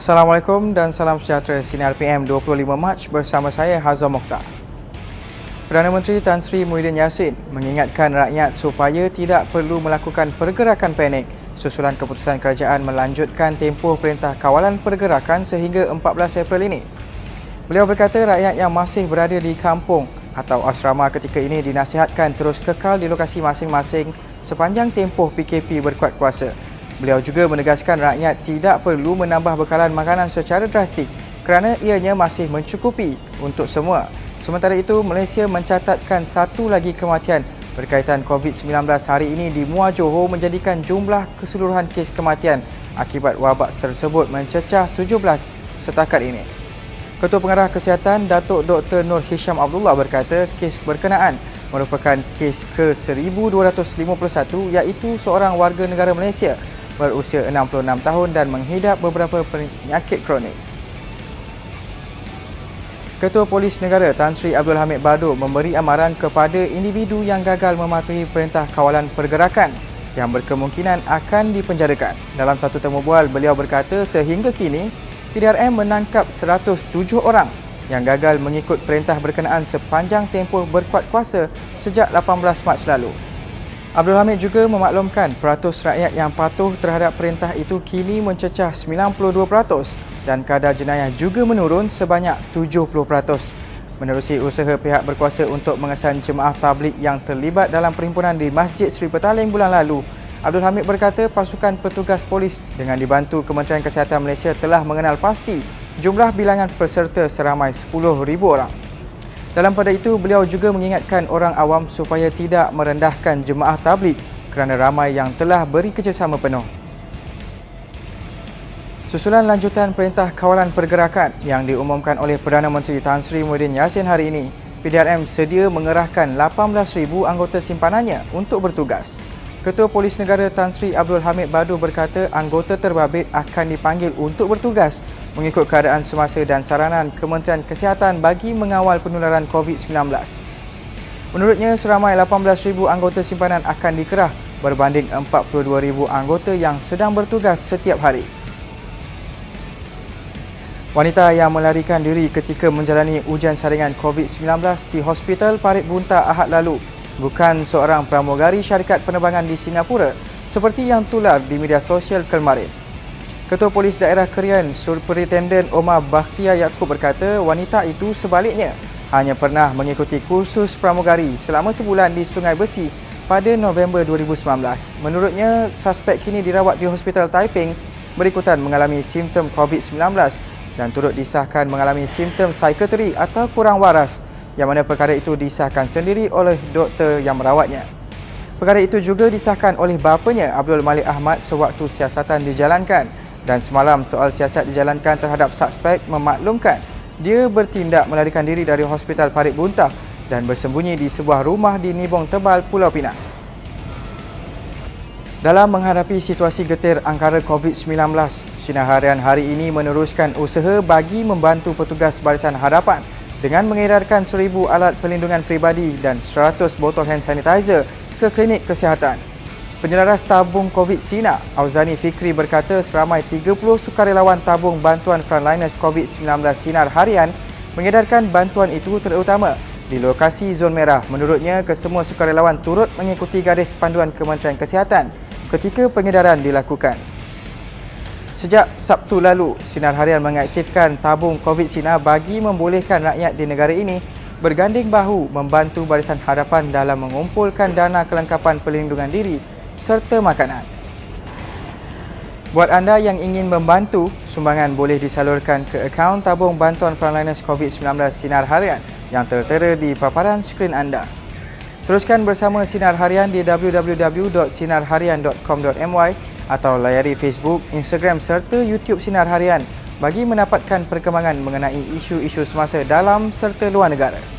Assalamualaikum dan salam sejahtera. Sinar PM 25 Mac bersama saya Hazam Mokhtar. Perdana Menteri Tan Sri Muhyiddin Yassin mengingatkan rakyat supaya tidak perlu melakukan pergerakan panik susulan keputusan kerajaan melanjutkan tempoh Perintah Kawalan Pergerakan sehingga 14 April ini. Beliau berkata rakyat yang masih berada di kampung atau asrama ketika ini dinasihatkan terus kekal di lokasi masing-masing sepanjang tempoh PKP berkuat kuasa. Beliau juga menegaskan rakyat tidak perlu menambah bekalan makanan secara drastik kerana ianya masih mencukupi untuk semua. Sementara itu, Malaysia mencatatkan satu lagi kematian berkaitan COVID-19 hari ini di Muar Johor menjadikan jumlah keseluruhan kes kematian akibat wabak tersebut mencecah 17 setakat ini. Ketua Pengarah Kesihatan Datuk Dr. Nur Hisham Abdullah berkata kes berkenaan merupakan kes ke-1251 iaitu seorang warga negara Malaysia berusia 66 tahun dan menghidap beberapa penyakit kronik. Ketua Polis Negara Tan Sri Abdul Hamid Badur memberi amaran kepada individu yang gagal mematuhi Perintah Kawalan Pergerakan yang berkemungkinan akan dipenjarakan. Dalam satu temu bual, beliau berkata sehingga kini PDRM menangkap 107 orang yang gagal mengikut perintah berkenaan sepanjang tempoh berkuat kuasa sejak 18 Mac lalu. Abdul Hamid juga memaklumkan peratus rakyat yang patuh terhadap perintah itu kini mencecah 92% dan kadar jenayah juga menurun sebanyak 70%. Menerusi usaha pihak berkuasa untuk mengesan jemaah tabligh yang terlibat dalam perhimpunan di Masjid Seri Petaling bulan lalu, Abdul Hamid berkata pasukan petugas polis dengan dibantu Kementerian Kesihatan Malaysia telah mengenal pasti jumlah bilangan peserta seramai 10,000 orang. Dalam pada itu, beliau juga mengingatkan orang awam supaya tidak merendahkan jemaah tabligh kerana ramai yang telah beri kerjasama penuh. Susulan lanjutan Perintah Kawalan Pergerakan yang diumumkan oleh Perdana Menteri Tan Sri Muhyiddin Yassin hari ini, PDRM sedia mengerahkan 18,000 anggota simpanannya untuk bertugas. Ketua Polis Negara Tan Sri Abdul Hamid Badur berkata anggota terbabit akan dipanggil untuk bertugas mengikut keadaan semasa dan saranan Kementerian Kesihatan bagi mengawal penularan COVID-19. Menurutnya, seramai 18,000 anggota simpanan akan dikerah berbanding 42,000 anggota yang sedang bertugas setiap hari. Wanita yang melarikan diri ketika menjalani ujian saringan COVID-19 di Hospital Parit Bunta Ahad lalu bukan seorang pramugari syarikat penerbangan di Singapura seperti yang tular di media sosial kemarin. Ketua Polis Daerah Krian Superintendent Omar Bakhtia Yaakob berkata wanita itu sebaliknya hanya pernah mengikuti kursus pramugari selama sebulan di Sungai Besi pada November 2019. Menurutnya, suspek kini dirawat di Hospital Taiping berikutan mengalami simptom COVID-19 dan turut disahkan mengalami simptom psikiatri atau kurang waras yang mana perkara itu disahkan sendiri oleh doktor yang merawatnya. Perkara itu juga disahkan oleh bapanya Abdul Malik Ahmad sewaktu siasatan dijalankan dan semalam soal siasat dijalankan terhadap suspek memaklumkan dia bertindak melarikan diri dari Hospital Parit Bunta dan bersembunyi di sebuah rumah di Nibong Tebal, Pulau Pinang. Dalam menghadapi situasi getir angkara COVID-19, Sinar Harian hari ini meneruskan usaha bagi membantu petugas barisan hadapan dengan mengedarkan 1,000 alat pelindungan peribadi dan 100 botol hand sanitizer ke klinik kesihatan. Penyelaras tabung COVID Sina, Auzani Fikri berkata seramai 30 sukarelawan tabung bantuan frontliners COVID-19 Sinar Harian mengedarkan bantuan itu terutama di lokasi zon merah. Menurutnya, kesemua sukarelawan turut mengikuti garis panduan Kementerian Kesihatan ketika pengedaran dilakukan. Sejak Sabtu lalu, Sinar Harian mengaktifkan tabung COVID Sina bagi membolehkan rakyat di negara ini berganding bahu membantu barisan hadapan dalam mengumpulkan dana kelengkapan perlindungan diri serta makanan. Buat anda yang ingin membantu, sumbangan boleh disalurkan ke akaun tabung bantuan frontliners COVID-19 Sinar Harian yang tertera di paparan skrin anda. Teruskan bersama Sinar Harian di www.sinarharian.com.my atau layari Facebook, Instagram serta YouTube Sinar Harian bagi mendapatkan perkembangan mengenai isu-isu semasa dalam serta luar negara.